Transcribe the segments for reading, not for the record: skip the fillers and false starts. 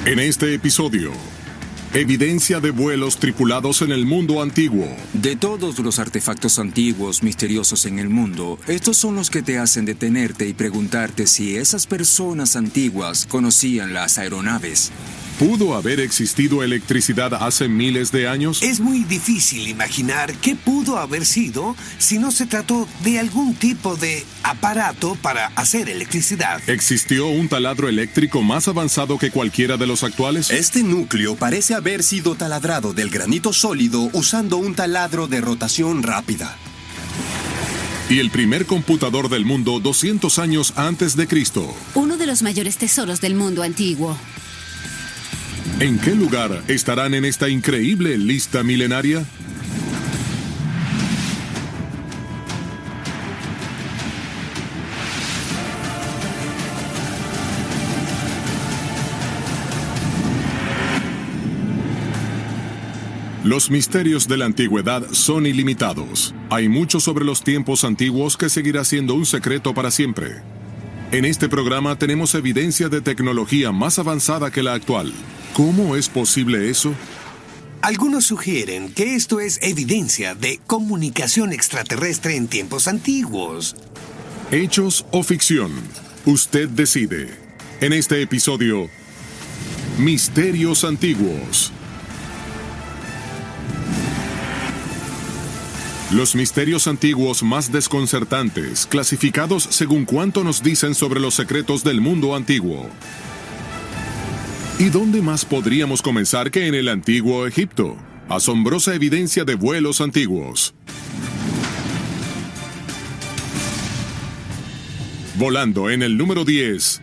En este episodio, evidencia de vuelos tripulados en el mundo antiguo. De todos los artefactos antiguos misteriosos en el mundo, estos son los que te hacen detenerte y preguntarte si esas personas antiguas conocían las aeronaves. ¿Pudo haber existido electricidad hace miles de años? Es muy difícil imaginar qué pudo haber sido si no se trató de algún tipo de aparato para hacer electricidad. ¿Existió un taladro eléctrico más avanzado que cualquiera de los actuales? Este núcleo parece haber sido taladrado del granito sólido usando un taladro de rotación rápida. Y el primer computador del mundo 200 años antes de Cristo. Uno de los mayores tesoros del mundo antiguo. ¿En qué lugar estarán en esta increíble lista milenaria? Los misterios de la antigüedad son ilimitados. Hay mucho sobre los tiempos antiguos que seguirá siendo un secreto para siempre. En este programa tenemos evidencia de tecnología más avanzada que la actual. ¿Cómo es posible eso? Algunos sugieren que esto es evidencia de comunicación extraterrestre en tiempos antiguos. ¿Hechos o ficción? Usted decide. En este episodio, Misterios Antiguos. Los misterios antiguos más desconcertantes, clasificados según cuánto nos dicen sobre los secretos del mundo antiguo. ¿Y dónde más podríamos comenzar que en el antiguo Egipto? Asombrosa evidencia de vuelos antiguos. Volando en el número 10,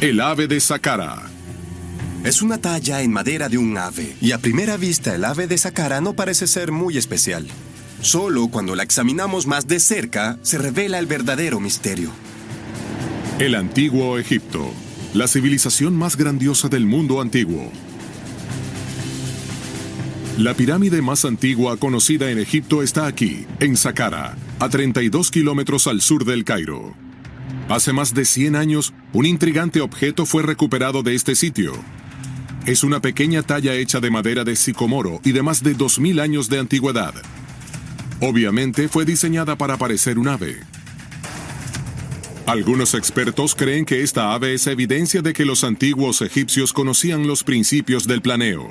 el ave de Saqqara. Es una talla en madera de un ave, y a primera vista el ave de Saqqara no parece ser muy especial. Solo cuando la examinamos más de cerca se revela el verdadero misterio. El antiguo Egipto, la civilización más grandiosa del mundo antiguo. La pirámide más antigua conocida en Egipto está aquí, en Saqqara, a 32 kilómetros al sur del Cairo. Hace más de 100 años, un intrigante objeto fue recuperado de este sitio. Es una pequeña talla hecha de madera de sicomoro y de más de 2000 años de antigüedad. Obviamente fue diseñada para parecer un ave. Algunos expertos creen que esta ave es evidencia de que los antiguos egipcios conocían los principios del planeo.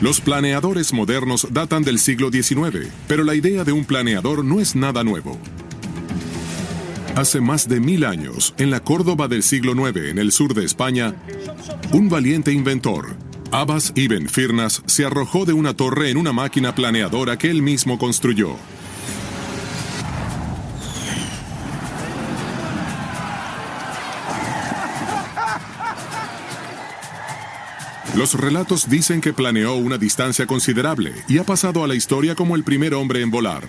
Los planeadores modernos datan del siglo XIX, pero la idea de un planeador no es nada nuevo. Hace más de 1000 años, en la Córdoba del siglo IX, en el sur de España, un valiente inventor, Abbas ibn Firnas, se arrojó de una torre en una máquina planeadora que él mismo construyó. Los relatos dicen que planeó una distancia considerable y ha pasado a la historia como el primer hombre en volar.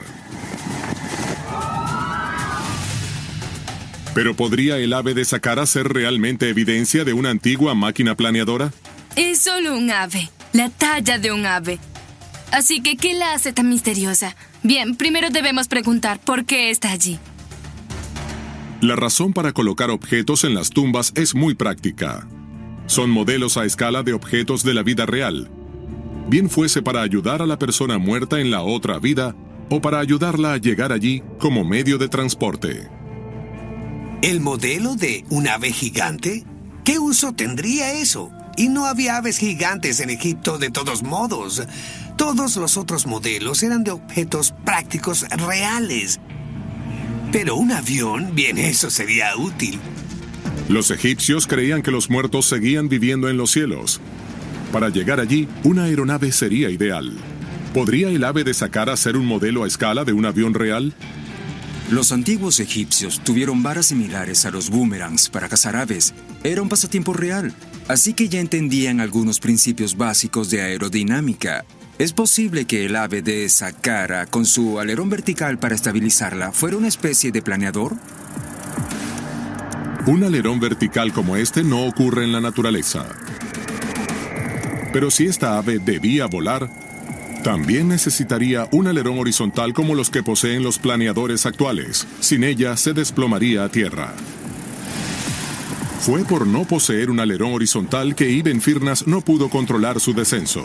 ¿Pero podría el ave de Saqqara ser realmente evidencia de una antigua máquina planeadora? Es solo un ave, la talla de un ave. Así que, ¿qué la hace tan misteriosa? Bien, primero debemos preguntar por qué está allí. La razón para colocar objetos en las tumbas es muy práctica. Son modelos a escala de objetos de la vida real. Bien fuese para ayudar a la persona muerta en la otra vida o para ayudarla a llegar allí como medio de transporte. ¿El modelo de un ave gigante? ¿Qué uso tendría eso? Y no había aves gigantes en Egipto de todos modos. Todos los otros modelos eran de objetos prácticos reales. Pero un avión, bien, eso sería útil. Los egipcios creían que los muertos seguían viviendo en los cielos. Para llegar allí, una aeronave sería ideal. ¿Podría el ave de Saqqara ser un modelo a escala de un avión real? Los antiguos egipcios tuvieron varas similares a los boomerangs para cazar aves. Era un pasatiempo real, así que ya entendían algunos principios básicos de aerodinámica. ¿Es posible que el ave de Saqqara, con su alerón vertical para estabilizarla, fuera una especie de planeador? Un alerón vertical como este no ocurre en la naturaleza. Pero si esta ave debía volar, también necesitaría un alerón horizontal como los que poseen los planeadores actuales. Sin ella, se desplomaría a tierra. Fue por no poseer un alerón horizontal que Ibn Firnas no pudo controlar su descenso.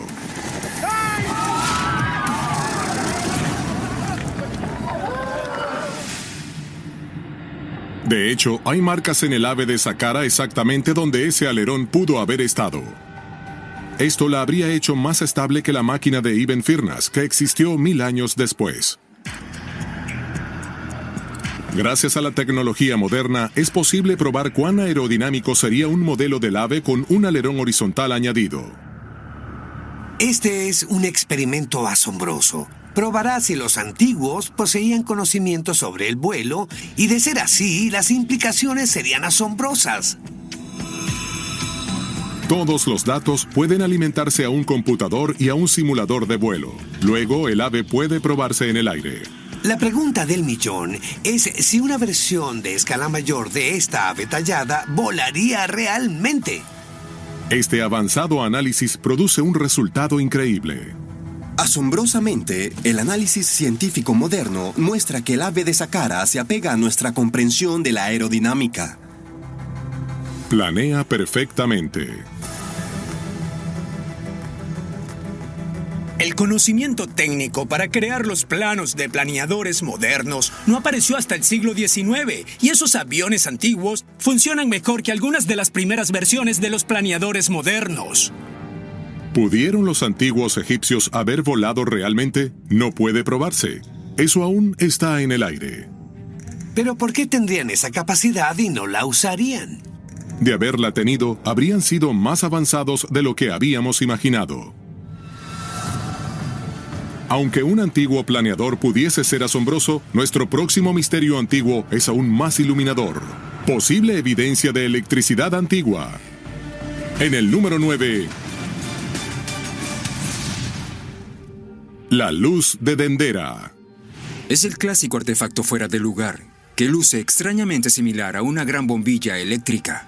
De hecho, hay marcas en el ave de Saqqara exactamente donde ese alerón pudo haber estado. Esto la habría hecho más estable que la máquina de Ibn Firnas, que existió 1000 años después. Gracias a la tecnología moderna, es posible probar cuán aerodinámico sería un modelo del ave con un alerón horizontal añadido. Este es un experimento asombroso. Probará si los antiguos poseían conocimiento sobre el vuelo, y de ser así, las implicaciones serían asombrosas. Todos los datos pueden alimentarse a un computador y a un simulador de vuelo. Luego, el ave puede probarse en el aire. La pregunta del millón es si una versión de escala mayor de esta ave tallada volaría realmente. Este avanzado análisis produce un resultado increíble. Asombrosamente, el análisis científico moderno muestra que el ave de Saqqara se apega a nuestra comprensión de la aerodinámica. Planea perfectamente. El conocimiento técnico para crear los planos de planeadores modernos no apareció hasta el siglo XIX, y esos aviones antiguos funcionan mejor que algunas de las primeras versiones de los planeadores modernos. ¿Pudieron los antiguos egipcios haber volado realmente? No puede probarse. Eso aún está en el aire. ¿Pero por qué tendrían esa capacidad y no la usarían? De haberla tenido, habrían sido más avanzados de lo que habíamos imaginado. Aunque un antiguo planeador pudiese ser asombroso, nuestro próximo misterio antiguo es aún más iluminador. Posible evidencia de electricidad antigua. En el número 9... La luz de Dendera. Es el clásico artefacto fuera de lugar, que luce extrañamente similar a una gran bombilla eléctrica.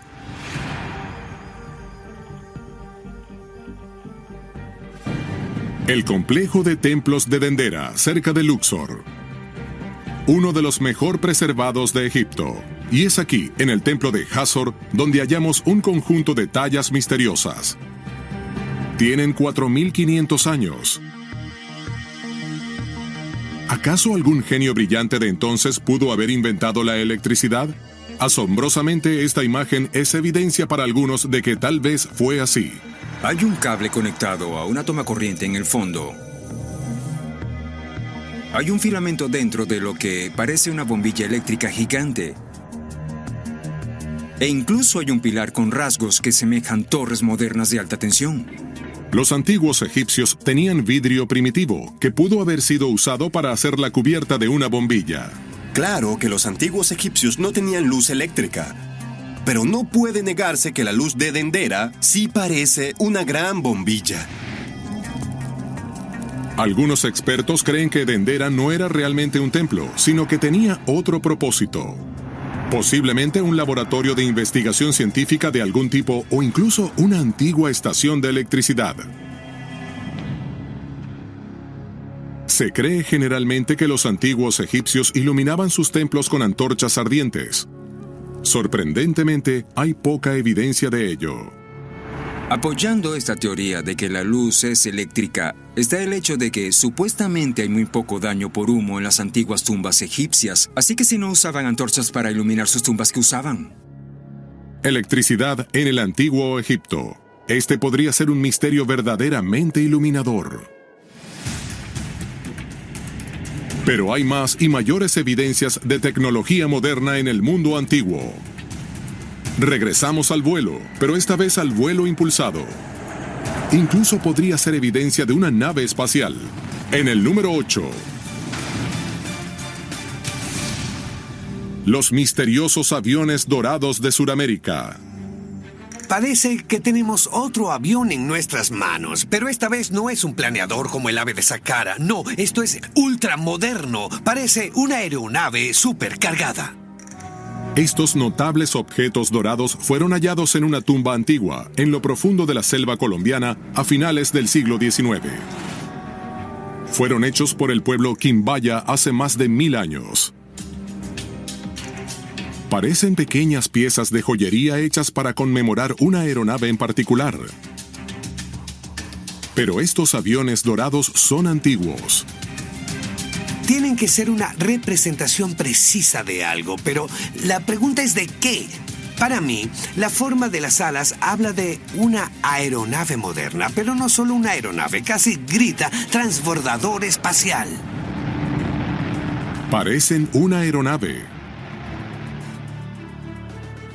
El complejo de templos de Dendera, cerca de Luxor. Uno de los mejor preservados de Egipto. Y es aquí, en el templo de Hazor, donde hallamos un conjunto de tallas misteriosas. Tienen 4500 años. ¿Acaso algún genio brillante de entonces pudo haber inventado la electricidad? Asombrosamente, esta imagen es evidencia para algunos de que tal vez fue así. Hay un cable conectado a una toma corriente en el fondo. Hay un filamento dentro de lo que parece una bombilla eléctrica gigante. E incluso hay un pilar con rasgos que semejan torres modernas de alta tensión. Los antiguos egipcios tenían vidrio primitivo, que pudo haber sido usado para hacer la cubierta de una bombilla. Claro que los antiguos egipcios no tenían luz eléctrica, pero no puede negarse que la luz de Dendera sí parece una gran bombilla. Algunos expertos creen que Dendera no era realmente un templo, sino que tenía otro propósito. Posiblemente un laboratorio de investigación científica de algún tipo o incluso una antigua estación de electricidad. Se cree generalmente que los antiguos egipcios iluminaban sus templos con antorchas ardientes. Sorprendentemente, hay poca evidencia de ello. Apoyando esta teoría de que la luz es eléctrica, está el hecho de que supuestamente hay muy poco daño por humo en las antiguas tumbas egipcias, así que si no usaban antorchas para iluminar sus tumbas, ¿qué usaban? Electricidad en el antiguo Egipto. Este podría ser un misterio verdaderamente iluminador. Pero hay más y mayores evidencias de tecnología moderna en el mundo antiguo. Regresamos al vuelo, pero esta vez al vuelo impulsado. Incluso podría ser evidencia de una nave espacial. En el número 8. Los misteriosos aviones dorados de Sudamérica. Parece que tenemos otro avión en nuestras manos, pero esta vez no es un planeador como el ave de Saqqara. No, esto es ultramoderno. Parece una aeronave supercargada. Estos notables objetos dorados fueron hallados en una tumba antigua, en lo profundo de la selva colombiana, a finales del siglo XIX. Fueron hechos por el pueblo Quimbaya hace más de 1000 años. Parecen pequeñas piezas de joyería hechas para conmemorar una aeronave en particular. Pero estos aviones dorados son antiguos. Tienen que ser una representación precisa de algo, pero la pregunta es ¿de qué? Para mí, la forma de las alas habla de una aeronave moderna, pero no solo una aeronave, casi grita transbordador espacial. Parecen una aeronave.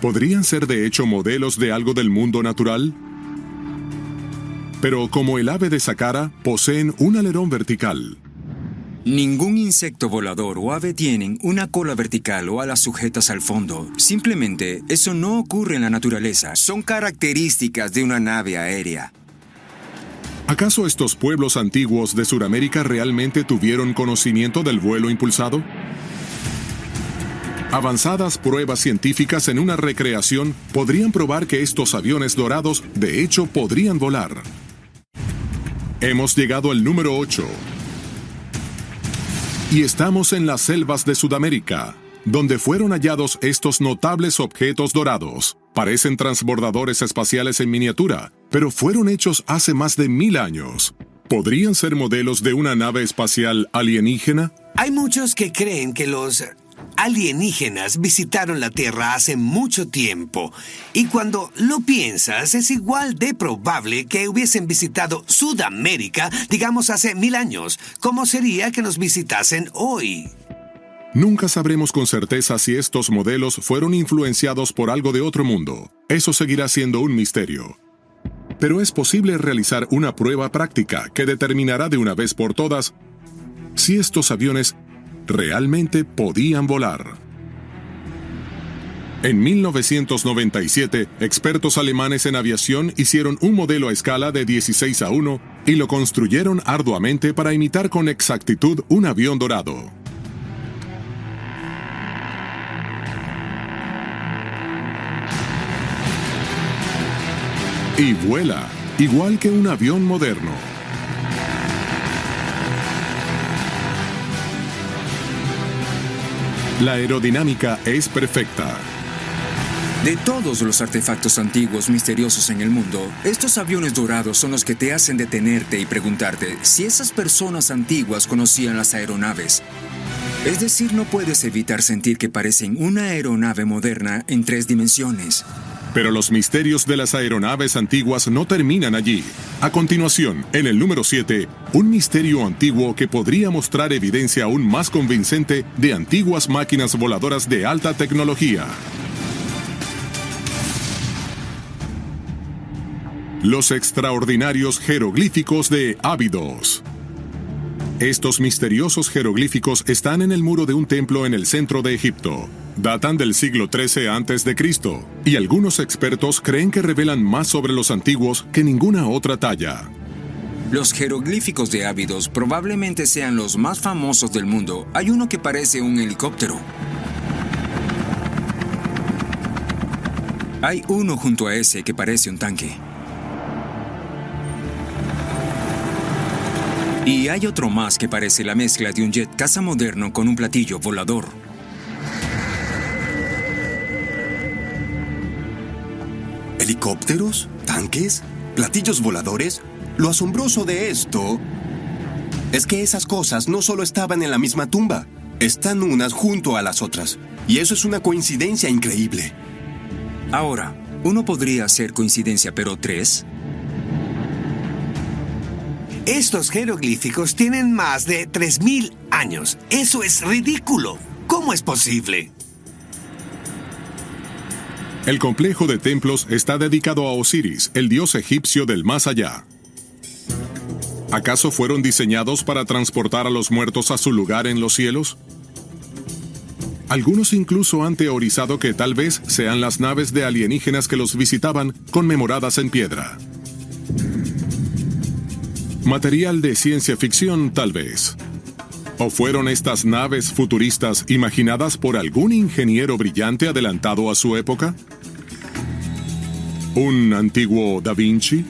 ¿Podrían ser de hecho modelos de algo del mundo natural? Pero como el ave de Saqqara, poseen un alerón vertical. Ningún insecto volador o ave tienen una cola vertical o alas sujetas al fondo. Simplemente, eso no ocurre en la naturaleza. Son características de una nave aérea. ¿Acaso estos pueblos antiguos de Sudamérica realmente tuvieron conocimiento del vuelo impulsado? Avanzadas pruebas científicas en una recreación podrían probar que estos aviones dorados de hecho podrían volar. Hemos llegado al número 8. Y estamos en las selvas de Sudamérica, donde fueron hallados estos notables objetos dorados. Parecen transbordadores espaciales en miniatura, pero fueron hechos hace más de 1000 años. ¿Podrían ser modelos de una nave espacial alienígena? Hay muchos que creen que los alienígenas visitaron la Tierra hace mucho tiempo. Y cuando lo piensas, es igual de probable que hubiesen visitado Sudamérica, digamos hace 1000 años. ¿Cómo sería que nos visitasen hoy? Nunca sabremos con certeza si estos modelos fueron influenciados por algo de otro mundo. Eso seguirá siendo un misterio. Pero es posible realizar una prueba práctica que determinará de una vez por todas si estos aviones realmente podían volar. En 1997, expertos alemanes en aviación hicieron un modelo a escala de 16:1 y lo construyeron arduamente para imitar con exactitud un avión dorado. Y vuela, igual que un avión moderno. La aerodinámica es perfecta. De todos los artefactos antiguos misteriosos en el mundo, estos aviones dorados son los que te hacen detenerte y preguntarte si esas personas antiguas conocían las aeronaves. Es decir, no puedes evitar sentir que parecen una aeronave moderna en 3 dimensiones. Pero los misterios de las aeronaves antiguas no terminan allí. A continuación, en el número 7, un misterio antiguo que podría mostrar evidencia aún más convincente de antiguas máquinas voladoras de alta tecnología. Los extraordinarios jeroglíficos de Ábidos. Estos misteriosos jeroglíficos están en el muro de un templo en el centro de Egipto. Datan del siglo XIII a.C., y algunos expertos creen que revelan más sobre los antiguos que ninguna otra talla. Los jeroglíficos de Ábidos probablemente sean los más famosos del mundo. Hay uno que parece un helicóptero. Hay uno junto a ese que parece un tanque. Y hay otro más que parece la mezcla de un jet caza moderno con un platillo volador. ¿Helicópteros? ¿Tanques? ¿Platillos voladores? Lo asombroso de esto es que esas cosas no solo estaban en la misma tumba, están unas junto a las otras. Y eso es una coincidencia increíble. Ahora, uno podría hacer coincidencia, pero 3... Estos jeroglíficos tienen más de 3000 años. Eso es ridículo. ¿Cómo es posible? El complejo de templos está dedicado a Osiris, el dios egipcio del más allá. ¿Acaso fueron diseñados para transportar a los muertos a su lugar en los cielos? Algunos incluso han teorizado que tal vez sean las naves de alienígenas que los visitaban conmemoradas en piedra. Material de ciencia ficción, tal vez. ¿O fueron estas naves futuristas imaginadas por algún ingeniero brillante adelantado a su época? ¿Un antiguo Da Vinci?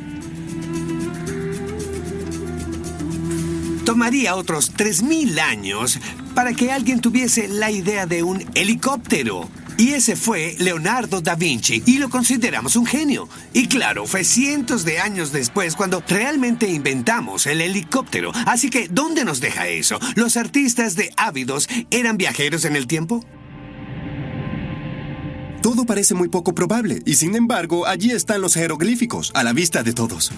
Tomaría otros 3000 años para que alguien tuviese la idea de un helicóptero. Y ese fue Leonardo da Vinci, y lo consideramos un genio. Y claro, fue cientos de años después cuando realmente inventamos el helicóptero. Así que, ¿dónde nos deja eso? ¿Los artistas de Ávidos eran viajeros en el tiempo? Todo parece muy poco probable, y sin embargo, allí están los jeroglíficos, a la vista de todos.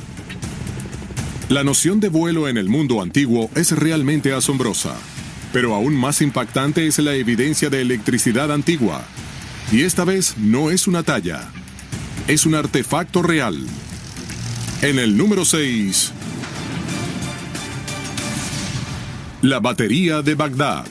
La noción de vuelo en el mundo antiguo es realmente asombrosa. Pero aún más impactante es la evidencia de electricidad antigua. Y esta vez no es una talla. Es un artefacto real. En el número 6... la batería de Bagdad.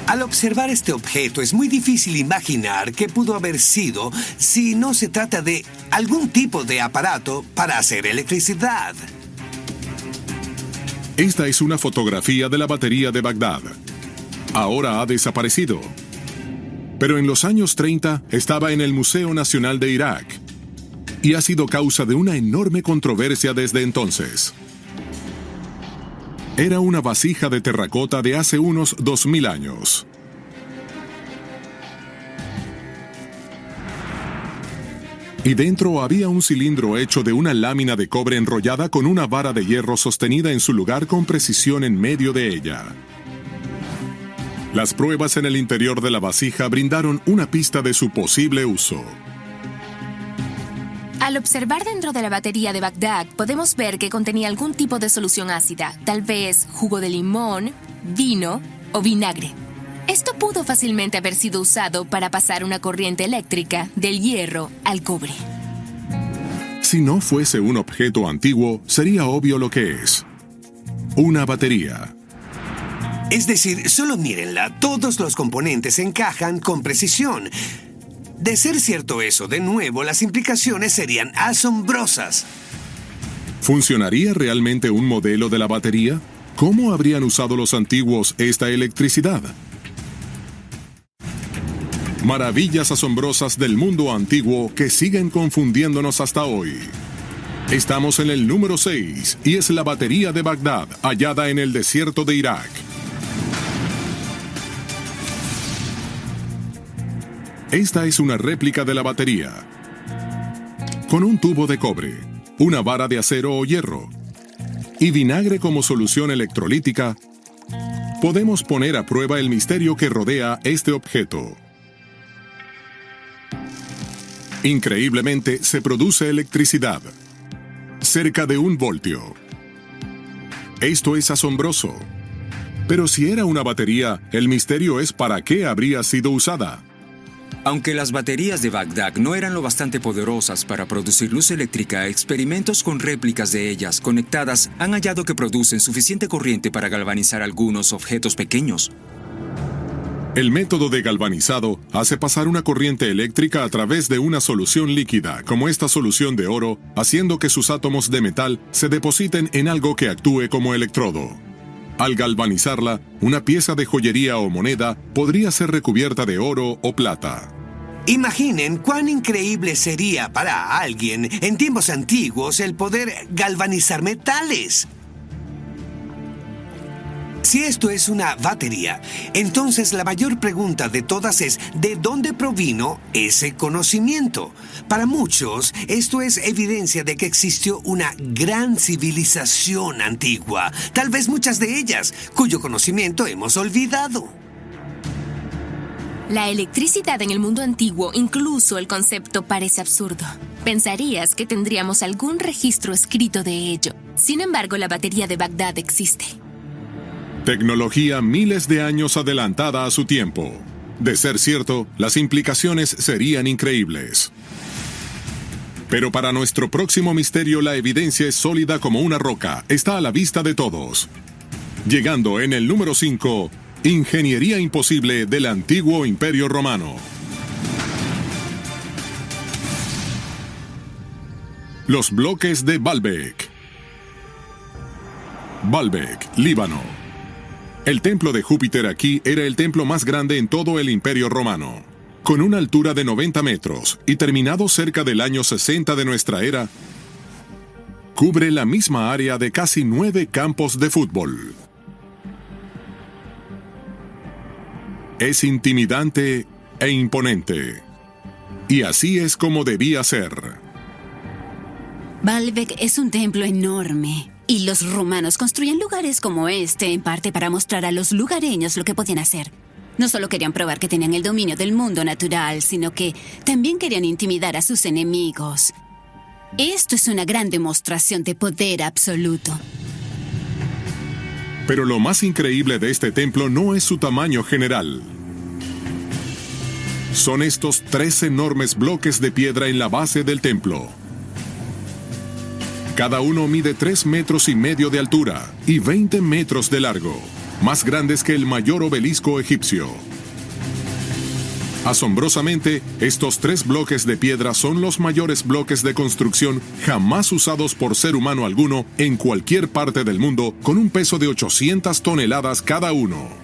Al observar este objeto es muy difícil imaginar qué pudo haber sido si no se trata de algún tipo de aparato para hacer electricidad. Esta es una fotografía de la batería de Bagdad. Ahora ha desaparecido. Pero en los años 30 estaba en el Museo Nacional de Irak. Y ha sido causa de una enorme controversia desde entonces. Era una vasija de terracota de hace unos 2000 años. Y dentro había un cilindro hecho de una lámina de cobre enrollada con una vara de hierro sostenida en su lugar con precisión en medio de ella. Las pruebas en el interior de la vasija brindaron una pista de su posible uso. Al observar dentro de la batería de Bagdad, podemos ver que contenía algún tipo de solución ácida, tal vez jugo de limón, vino o vinagre. Esto pudo fácilmente haber sido usado para pasar una corriente eléctrica del hierro al cobre. Si no fuese un objeto antiguo, sería obvio lo que es. Una batería. Es decir, solo mírenla, todos los componentes encajan con precisión. De ser cierto eso, de nuevo, las implicaciones serían asombrosas. ¿Funcionaría realmente un modelo de la batería? ¿Cómo habrían usado los antiguos esta electricidad? Maravillas asombrosas del mundo antiguo que siguen confundiéndonos hasta hoy. Estamos en el número 6 y es la batería de Bagdad, hallada en el desierto de Irak. Esta es una réplica de la batería, con un tubo de cobre, una vara de acero o hierro y vinagre como solución electrolítica. Podemos poner a prueba el misterio que rodea este objeto. Increíblemente, se produce electricidad, cerca de 1 voltio. Esto es asombroso. Pero si era una batería, el misterio es para qué habría sido usada. Aunque las baterías de Bagdad no eran lo bastante poderosas para producir luz eléctrica, experimentos con réplicas de ellas conectadas han hallado que producen suficiente corriente para galvanizar algunos objetos pequeños. El método de galvanizado hace pasar una corriente eléctrica a través de una solución líquida, como esta solución de oro, haciendo que sus átomos de metal se depositen en algo que actúe como electrodo. Al galvanizarla, una pieza de joyería o moneda podría ser recubierta de oro o plata. Imaginen cuán increíble sería para alguien en tiempos antiguos el poder galvanizar metales. Si esto es una batería, entonces la mayor pregunta de todas es ¿de dónde provino ese conocimiento? Para muchos, esto es evidencia de que existió una gran civilización antigua, tal vez muchas de ellas, cuyo conocimiento hemos olvidado. La electricidad en el mundo antiguo, incluso el concepto, parece absurdo. Pensarías que tendríamos algún registro escrito de ello. Sin embargo, la batería de Bagdad existe. Tecnología miles de años adelantada a su tiempo. De ser cierto, las implicaciones serían increíbles. Pero para nuestro próximo misterio, la evidencia es sólida como una roca. Está a la vista de todos. Llegando en el número 5, ingeniería imposible del antiguo Imperio Romano. Los bloques de Baalbek. Baalbek, Líbano. El templo de Júpiter aquí era el templo más grande en todo el Imperio Romano. Con una altura de 90 metros y terminado cerca del año 60 de nuestra era, cubre la misma área de casi 9 campos de fútbol. es intimidante e imponente. Y así es como debía ser. Baalbek es un templo enorme. Y los romanos construían lugares como este, en parte para mostrar a los lugareños lo que podían hacer. No solo querían probar que tenían el dominio del mundo natural, sino que también querían intimidar a sus enemigos. Esto es una gran demostración de poder absoluto. Pero lo más increíble de este templo no es su tamaño general. Son estos 3 enormes bloques de piedra en la base del templo. Cada uno mide 3,5 metros de altura y 20 metros de largo, más grandes que el mayor obelisco egipcio. Asombrosamente, estos 3 bloques de piedra son los mayores bloques de construcción jamás usados por ser humano alguno en cualquier parte del mundo, con un peso de 800 toneladas cada uno.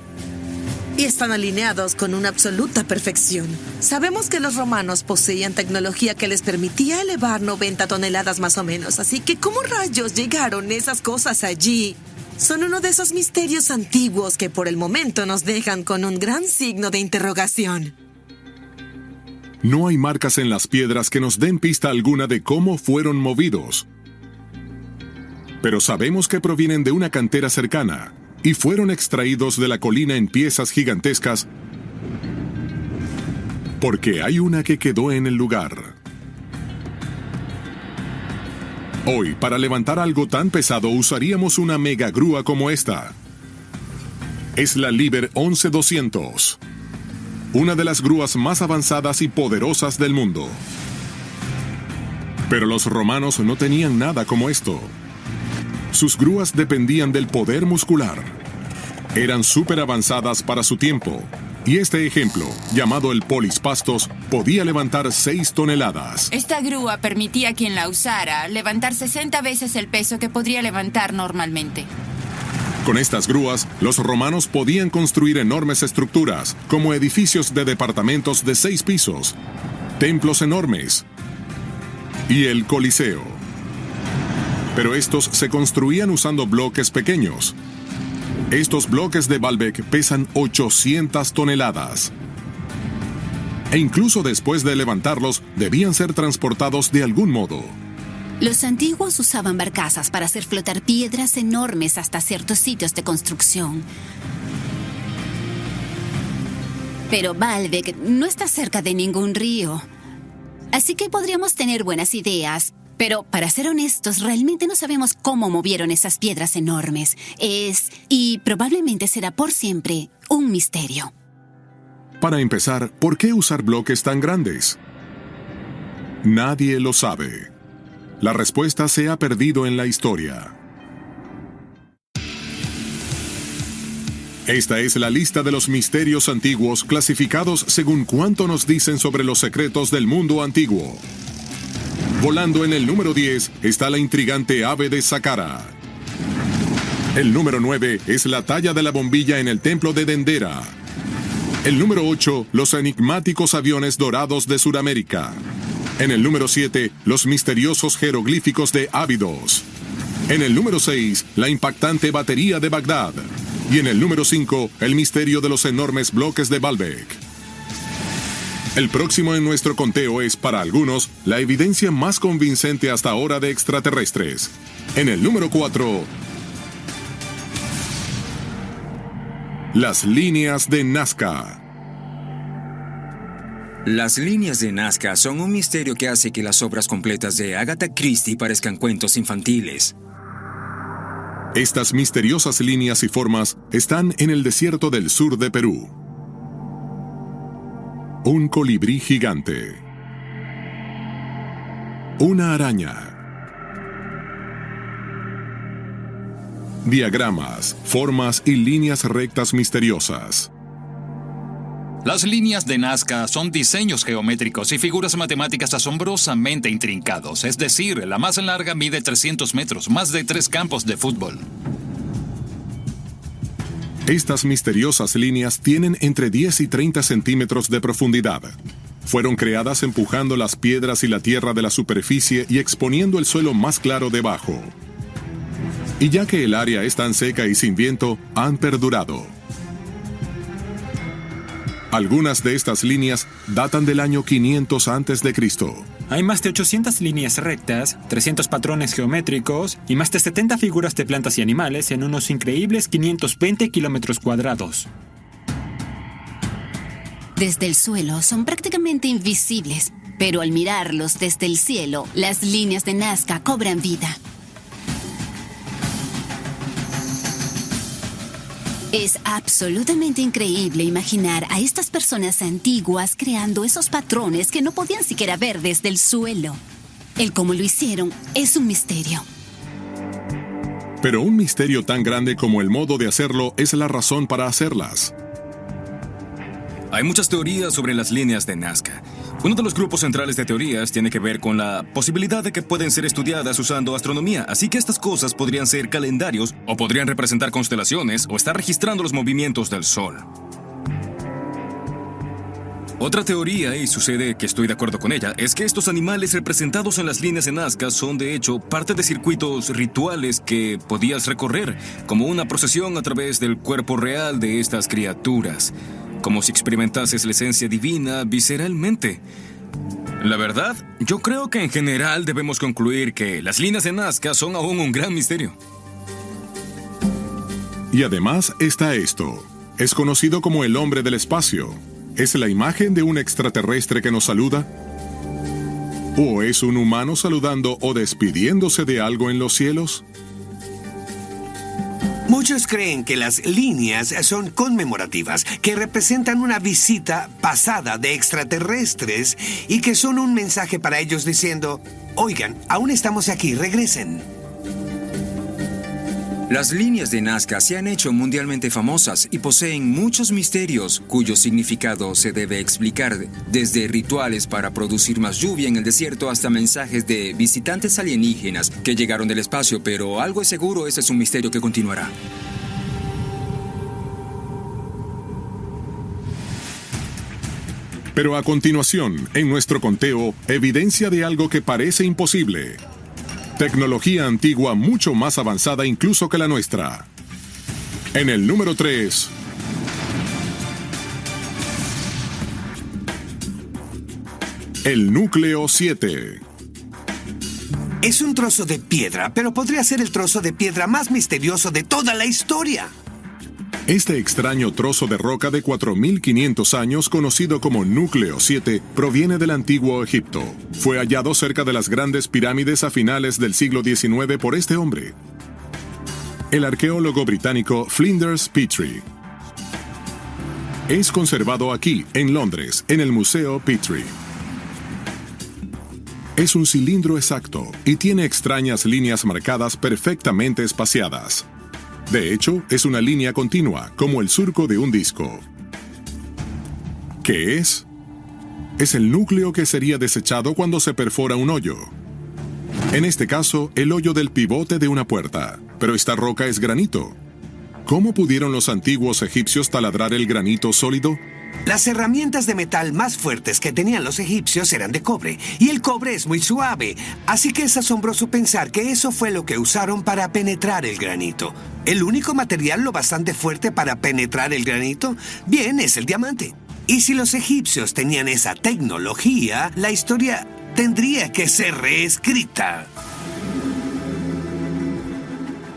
Y están alineados con una absoluta perfección. Sabemos que los romanos poseían tecnología que les permitía elevar 90 toneladas más o menos, así que ¿cómo rayos llegaron esas cosas allí? Son uno de esos misterios antiguos que por el momento nos dejan con un gran signo de interrogación. No hay marcas en las piedras que nos den pista alguna de cómo fueron movidos. Pero sabemos que provienen de una cantera cercana y fueron extraídos de la colina en piezas gigantescas, porque hay una que quedó en el lugar. Hoy, para levantar algo tan pesado, usaríamos una megagrúa como esta. Es la Liber 11200, una de las grúas más avanzadas y poderosas del mundo. Pero los romanos no tenían nada como esto. Sus grúas dependían del poder muscular. Eran súper avanzadas para su tiempo. Y este ejemplo, llamado el Polispastos, podía levantar 6 toneladas. Esta grúa permitía a quien la usara levantar 60 veces el peso que podría levantar normalmente. Con estas grúas, los romanos podían construir enormes estructuras, como edificios de departamentos de 6 pisos, templos enormes y el Coliseo. Pero estos se construían usando bloques pequeños. Estos bloques de Baalbek pesan 800 toneladas. E incluso después de levantarlos, debían ser transportados de algún modo. Los antiguos usaban barcazas para hacer flotar piedras enormes hasta ciertos sitios de construcción. Pero Baalbek no está cerca de ningún río. Así que podríamos tener buenas ideas. Pero, para ser honestos, realmente no sabemos cómo movieron esas piedras enormes. Y probablemente será por siempre, un misterio. Para empezar, ¿por qué usar bloques tan grandes? Nadie lo sabe. La respuesta se ha perdido en la historia. Esta es la lista de los misterios antiguos clasificados según cuánto nos dicen sobre los secretos del mundo antiguo. Volando en el número 10 está la intrigante ave de Saqqara. El número 9 es la talla de la bombilla en el templo de Dendera. El número 8, los enigmáticos aviones dorados de Sudamérica. En el número 7, los misteriosos jeroglíficos de Abidos. En el número 6, la impactante batería de Bagdad. Y en el número 5, el misterio de los enormes bloques de Baalbek. El próximo en nuestro conteo es, para algunos, la evidencia más convincente hasta ahora de extraterrestres. En el número 4, las líneas de Nazca. Las líneas de Nazca son un misterio que hace que las obras completas de Agatha Christie parezcan cuentos infantiles. Estas misteriosas líneas y formas están en el desierto del sur de Perú. Un colibrí gigante. Una araña. Diagramas, formas y líneas rectas misteriosas. Las líneas de Nazca son diseños geométricos y figuras matemáticas asombrosamente intrincados. Es decir, la más larga mide 300 metros, más de 3 campos de fútbol. Estas misteriosas líneas tienen entre 10 y 30 centímetros de profundidad. Fueron creadas empujando las piedras y la tierra de la superficie y exponiendo el suelo más claro debajo. Y ya que el área es tan seca y sin viento, han perdurado. Algunas de estas líneas datan del año 500 a.C. Hay más de 800 líneas rectas, 300 patrones geométricos y más de 70 figuras de plantas y animales en unos increíbles 520 kilómetros cuadrados. Desde el suelo son prácticamente invisibles, pero al mirarlos desde el cielo, las líneas de Nazca cobran vida. Es absolutamente increíble imaginar a estas personas antiguas creando esos patrones que no podían siquiera ver desde el suelo. El cómo lo hicieron es un misterio. Pero un misterio tan grande como el modo de hacerlo es la razón para hacerlas. Hay muchas teorías sobre las líneas de Nazca. Uno de los grupos centrales de teorías tiene que ver con la posibilidad de que pueden ser estudiadas usando astronomía, así que estas cosas podrían ser calendarios, o podrían representar constelaciones, o estar registrando los movimientos del Sol. Otra teoría, y sucede que estoy de acuerdo con ella, es que estos animales representados en las líneas de Nazca son de hecho parte de circuitos rituales que podías recorrer, como una procesión a través del cuerpo real de estas criaturas. Como si experimentases la esencia divina visceralmente. La verdad, yo creo que en general debemos concluir que las líneas de Nazca son aún un gran misterio. Y además está esto. Es conocido como el hombre del espacio. ¿Es la imagen de un extraterrestre que nos saluda? ¿O es un humano saludando o despidiéndose de algo en los cielos? Muchos creen que las líneas son conmemorativas, que representan una visita pasada de extraterrestres y que son un mensaje para ellos diciendo, oigan, aún estamos aquí, regresen. Las líneas de Nazca se han hecho mundialmente famosas y poseen muchos misterios cuyo significado se debe explicar, desde rituales para producir más lluvia en el desierto hasta mensajes de visitantes alienígenas que llegaron del espacio, pero algo es seguro, ese es un misterio que continuará. Pero a continuación, en nuestro conteo, evidencia de algo que parece imposible. Tecnología antigua mucho más avanzada incluso que la nuestra. En el número 3. El núcleo 7. Es un trozo de piedra, pero podría ser el trozo de piedra más misterioso de toda la historia. Este extraño trozo de roca de 4.500 años, conocido como núcleo 7, proviene del antiguo Egipto. Fue hallado cerca de las grandes pirámides a finales del siglo XIX por este hombre, el arqueólogo británico Flinders Petrie. Es conservado aquí, en Londres, en el Museo Petrie. Es un cilindro exacto y tiene extrañas líneas marcadas perfectamente espaciadas. De hecho, es una línea continua, como el surco de un disco. ¿Qué es? Es el núcleo que sería desechado cuando se perfora un hoyo. En este caso, el hoyo del pivote de una puerta. Pero esta roca es granito. ¿Cómo pudieron los antiguos egipcios taladrar el granito sólido? Las herramientas de metal más fuertes que tenían los egipcios eran de cobre, y el cobre es muy suave, así que es asombroso pensar que eso fue lo que usaron para penetrar el granito. ¿El único material lo bastante fuerte para penetrar el granito? Bien, es el diamante. Y si los egipcios tenían esa tecnología, la historia tendría que ser reescrita.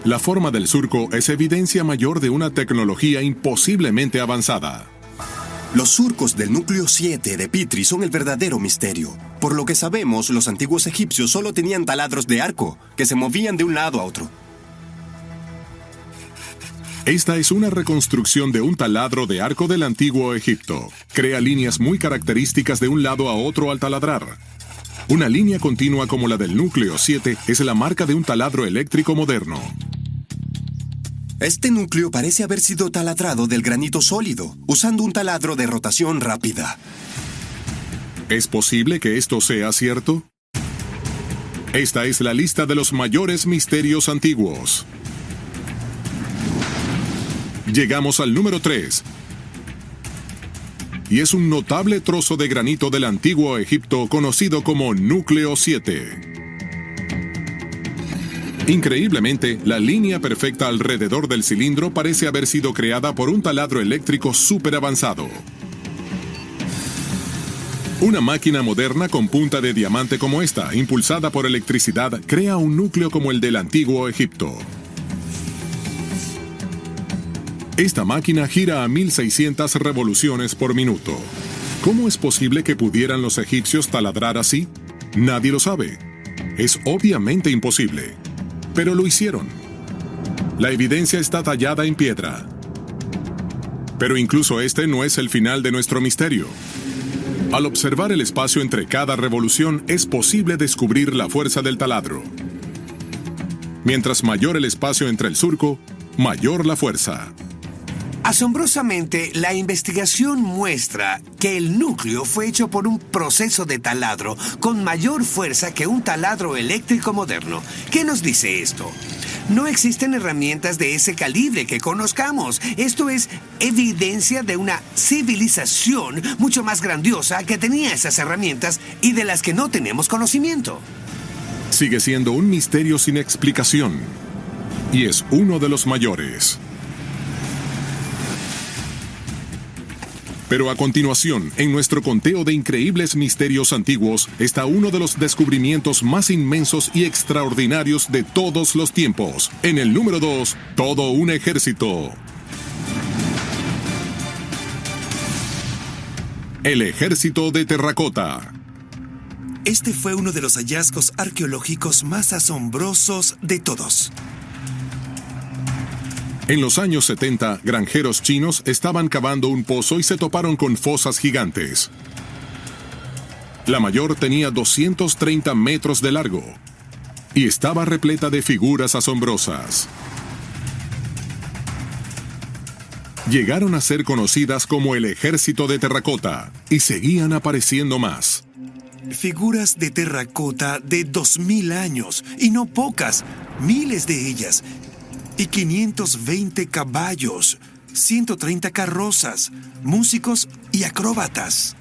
La forma del surco es evidencia mayor de una tecnología imposiblemente avanzada. Los surcos del núcleo 7 de Petrie son el verdadero misterio. Por lo que sabemos, los antiguos egipcios solo tenían taladros de arco, que se movían de un lado a otro. Esta es una reconstrucción de un taladro de arco del antiguo Egipto. Crea líneas muy características de un lado a otro al taladrar. Una línea continua como la del núcleo 7 es la marca de un taladro eléctrico moderno. Este núcleo parece haber sido taladrado del granito sólido, usando un taladro de rotación rápida. ¿Es posible que esto sea cierto? Esta es la lista de los mayores misterios antiguos. Llegamos al número 3. Y es un notable trozo de granito del antiguo Egipto conocido como núcleo 7. Increíblemente, la línea perfecta alrededor del cilindro parece haber sido creada por un taladro eléctrico súper avanzado. Una máquina moderna con punta de diamante como esta, impulsada por electricidad, crea un núcleo como el del antiguo Egipto. Esta máquina gira a 1600 revoluciones por minuto. ¿Cómo es posible que pudieran los egipcios taladrar así? Nadie lo sabe. Es obviamente imposible. Pero lo hicieron. La evidencia está tallada en piedra. Pero incluso este no es el final de nuestro misterio. Al observar el espacio entre cada revolución, es posible descubrir la fuerza del taladro. Mientras mayor el espacio entre el surco, mayor la fuerza. Asombrosamente, la investigación muestra que el núcleo fue hecho por un proceso de taladro con mayor fuerza que un taladro eléctrico moderno. ¿Qué nos dice esto? No existen herramientas de ese calibre que conozcamos. Esto es evidencia de una civilización mucho más grandiosa que tenía esas herramientas y de las que no tenemos conocimiento. Sigue siendo un misterio sin explicación. Y es uno de los mayores. Pero a continuación, en nuestro conteo de increíbles misterios antiguos, está uno de los descubrimientos más inmensos y extraordinarios de todos los tiempos. En el número 2, todo un ejército. El ejército de terracota. Este fue uno de los hallazgos arqueológicos más asombrosos de todos. En los años 70, granjeros chinos estaban cavando un pozo y se toparon con fosas gigantes. La mayor tenía 230 metros de largo y estaba repleta de figuras asombrosas. Llegaron a ser conocidas como el ejército de terracota y seguían apareciendo más. Figuras de terracota de 2000 años, y no pocas, miles de ellas. Y 520 caballos, 130 carrozas, músicos y acróbatas.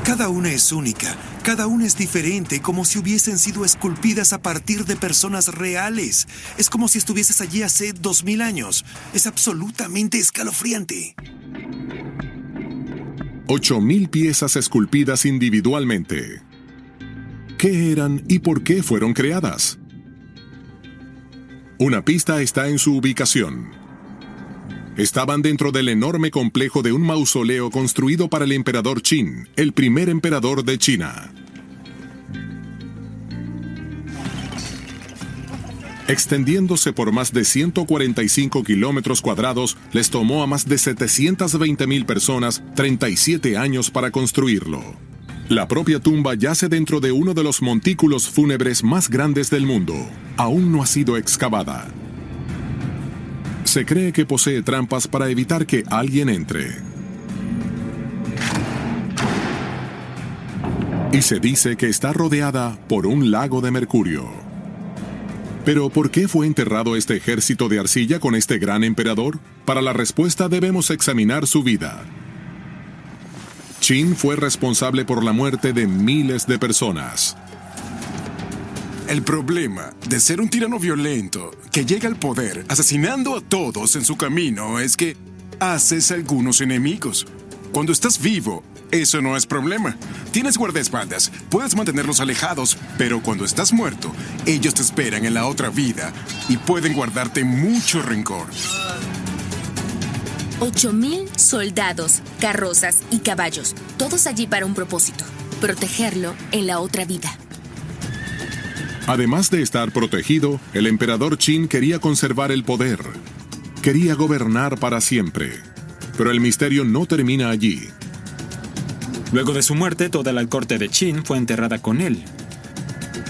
Cada una es única, cada una es diferente, como si hubiesen sido esculpidas a partir de personas reales. Es como si estuvieses allí hace 2000 años. Es absolutamente escalofriante. 8,000 piezas esculpidas individualmente. ¿Qué eran y por qué fueron creadas? Una pista está en su ubicación. Estaban dentro del enorme complejo de un mausoleo construido para el emperador Qin, el primer emperador de China. Extendiéndose por más de 145 kilómetros cuadrados, les tomó a más de 720,000 personas 37 años para construirlo. La propia tumba yace dentro de uno de los montículos fúnebres más grandes del mundo. Aún no ha sido excavada. Se cree que posee trampas para evitar que alguien entre. Y se dice que está rodeada por un lago de mercurio. Pero ¿por qué fue enterrado este ejército de arcilla con este gran emperador? Para la respuesta debemos examinar su vida. Qin fue responsable por la muerte de miles de personas. El problema de ser un tirano violento que llega al poder asesinando a todos en su camino es que haces algunos enemigos. Cuando estás vivo, eso no es problema. Tienes guardaespaldas, puedes mantenerlos alejados, pero cuando estás muerto, ellos te esperan en la otra vida y pueden guardarte mucho rencor. 8,000 soldados, carrozas y caballos, todos allí para un propósito: protegerlo en la otra vida. Además de estar protegido, el emperador Qin quería conservar el poder. Quería gobernar para siempre. Pero el misterio no termina allí. Luego de su muerte, toda la corte de Qin fue enterrada con él.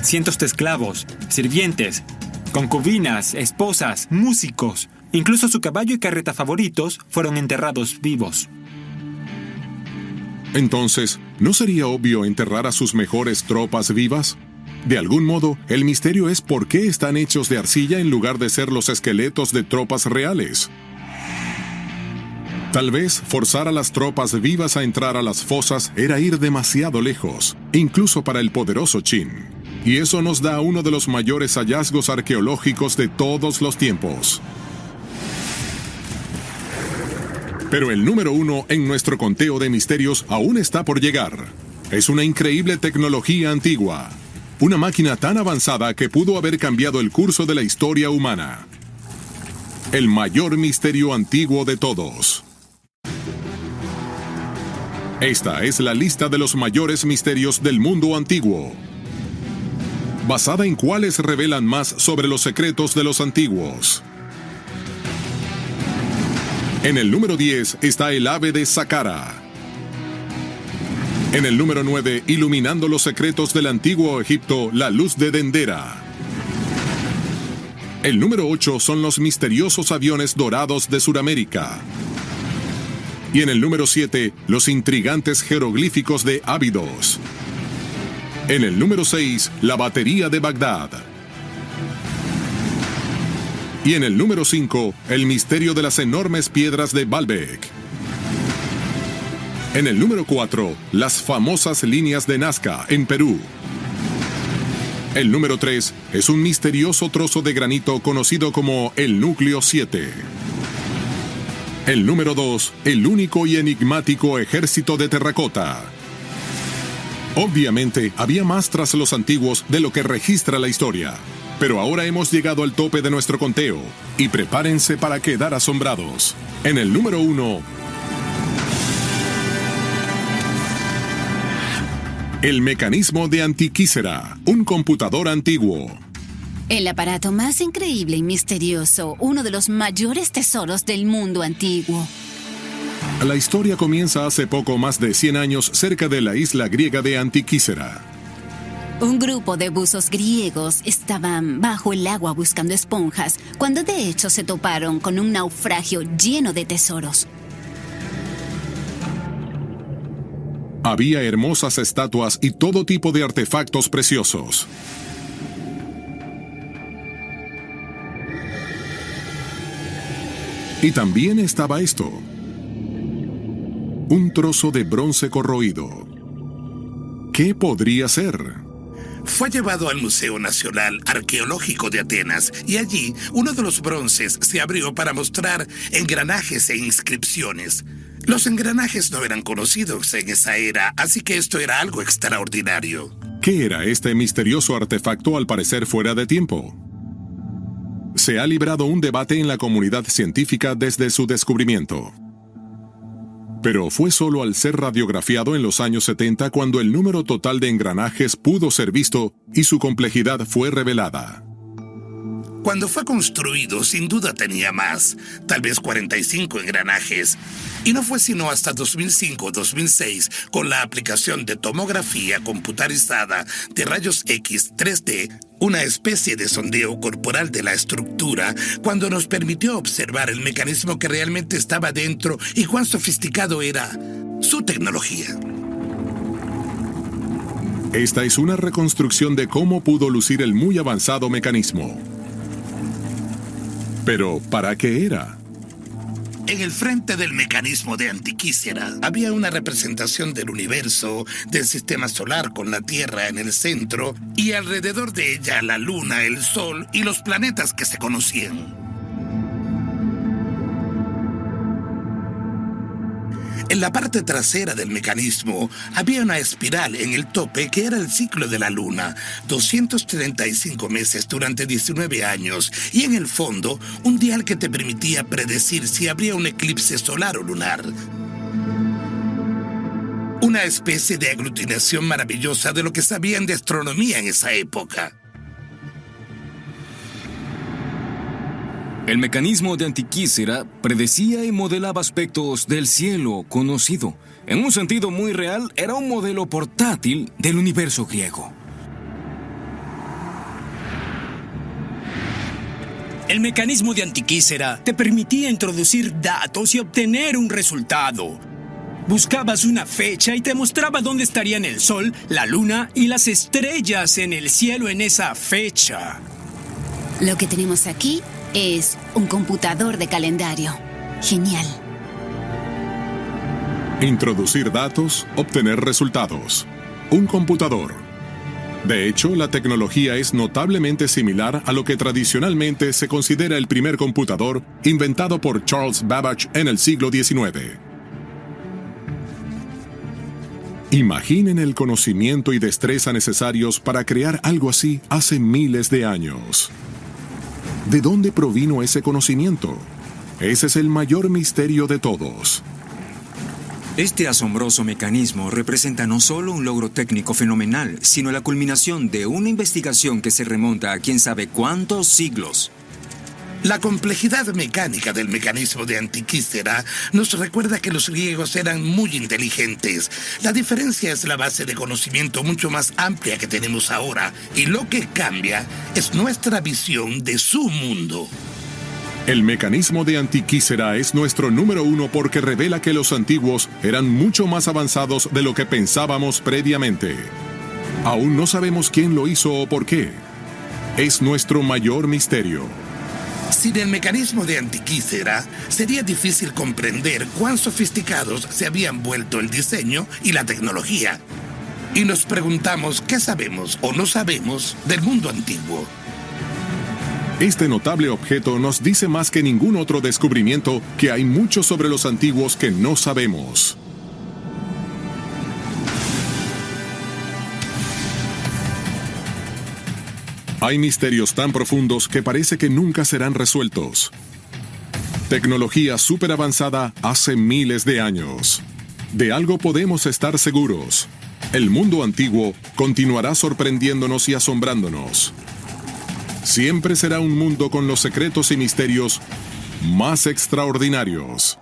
Cientos de esclavos, sirvientes, concubinas, esposas, músicos, incluso su caballo y carreta favoritos fueron enterrados vivos. Entonces, ¿no sería obvio enterrar a sus mejores tropas vivas? De algún modo, el misterio es por qué están hechos de arcilla en lugar de ser los esqueletos de tropas reales. Tal vez forzar a las tropas vivas a entrar a las fosas era ir demasiado lejos, incluso para el poderoso Qin. Y eso nos da uno de los mayores hallazgos arqueológicos de todos los tiempos. Pero el número 1 en nuestro conteo de misterios aún está por llegar. Es una increíble tecnología antigua. Una máquina tan avanzada que pudo haber cambiado el curso de la historia humana. El mayor misterio antiguo de todos. Esta es la lista de los mayores misterios del mundo antiguo, basada en cuáles revelan más sobre los secretos de los antiguos. En el número 10 está el ave de Saqqara. En el número 9, iluminando los secretos del antiguo Egipto, la luz de Dendera. El número 8 son los misteriosos aviones dorados de Sudamérica. Y en el número 7, los intrigantes jeroglíficos de Abidos. En el número 6, la batería de Bagdad. Y en el número 5, el misterio de las enormes piedras de Baalbek. En el número 4, las famosas líneas de Nazca en Perú. El número 3 es un misterioso trozo de granito conocido como el núcleo 7. El número 2, el único y enigmático ejército de terracota. Obviamente, había más tras los antiguos de lo que registra la historia. Pero ahora hemos llegado al tope de nuestro conteo, y prepárense para quedar asombrados. En el número 1, el mecanismo de Antiquísera, un computador antiguo. El aparato más increíble y misterioso, uno de los mayores tesoros del mundo antiguo. La historia comienza hace poco más de 100 años cerca de la isla griega de Antiquísera. Un grupo de buzos griegos estaban bajo el agua buscando esponjas, cuando de hecho se toparon con un naufragio lleno de tesoros. Había hermosas estatuas y todo tipo de artefactos preciosos. Y también estaba esto. Un trozo de bronce corroído. ¿Qué podría ser? Fue llevado al Museo Nacional Arqueológico de Atenas y allí uno de los bronces se abrió para mostrar engranajes e inscripciones. Los engranajes no eran conocidos en esa era, así que esto era algo extraordinario. ¿Qué era este misterioso artefacto al parecer fuera de tiempo? Se ha librado un debate en la comunidad científica desde su descubrimiento. Pero fue solo al ser radiografiado en los años 70 cuando el número total de engranajes pudo ser visto y su complejidad fue revelada. Cuando fue construido, sin duda tenía más, tal vez 45 engranajes. Y no fue sino hasta 2005-2006, con la aplicación de tomografía computarizada de rayos X 3D, una especie de sondeo corporal de la estructura, cuando nos permitió observar el mecanismo que realmente estaba dentro y cuán sofisticado era su tecnología. Esta es una reconstrucción de cómo pudo lucir el muy avanzado mecanismo. Pero, ¿para qué era? En el frente del mecanismo de Antiquísera había una representación del universo, del sistema solar con la Tierra en el centro y alrededor de ella la Luna, el Sol y los planetas que se conocían. En la parte trasera del mecanismo había una espiral en el tope que era el ciclo de la Luna, 235 meses durante 19 años, y en el fondo un dial que te permitía predecir si habría un eclipse solar o lunar. Una especie de aglutinación maravillosa de lo que sabían de astronomía en esa época. El mecanismo de Antiquísera predecía y modelaba aspectos del cielo conocido. En un sentido muy real, era un modelo portátil del universo griego. El mecanismo de Antiquísera te permitía introducir datos y obtener un resultado. Buscabas una fecha y te mostraba dónde estarían el Sol, la Luna y las estrellas en el cielo en esa fecha. Lo que tenemos aquí es un computador de calendario. Genial. Introducir datos, obtener resultados. Un computador. De hecho, la tecnología es notablemente similar a lo que tradicionalmente se considera el primer computador inventado por Charles Babbage en el siglo XIX. Imaginen el conocimiento y destreza necesarios para crear algo así hace miles de años. ¿De dónde provino ese conocimiento? Ese es el mayor misterio de todos. Este asombroso mecanismo representa no solo un logro técnico fenomenal, sino la culminación de una investigación que se remonta a quién sabe cuántos siglos. La complejidad mecánica del mecanismo de Antiquísera nos recuerda que los griegos eran muy inteligentes. La diferencia es la base de conocimiento mucho más amplia que tenemos ahora, y lo que cambia es nuestra visión de su mundo. El mecanismo de Antiquísera es nuestro número 1 porque revela que los antiguos eran mucho más avanzados de lo que pensábamos previamente. Aún no sabemos quién lo hizo o por qué. Es nuestro mayor misterio. Sin el mecanismo de Antiquísera, sería difícil comprender cuán sofisticados se habían vuelto el diseño y la tecnología. Y nos preguntamos qué sabemos o no sabemos del mundo antiguo. Este notable objeto nos dice más que ningún otro descubrimiento que hay mucho sobre los antiguos que no sabemos. Hay misterios tan profundos que parece que nunca serán resueltos. Tecnología súper avanzada hace miles de años. De algo podemos estar seguros. El mundo antiguo continuará sorprendiéndonos y asombrándonos. Siempre será un mundo con los secretos y misterios más extraordinarios.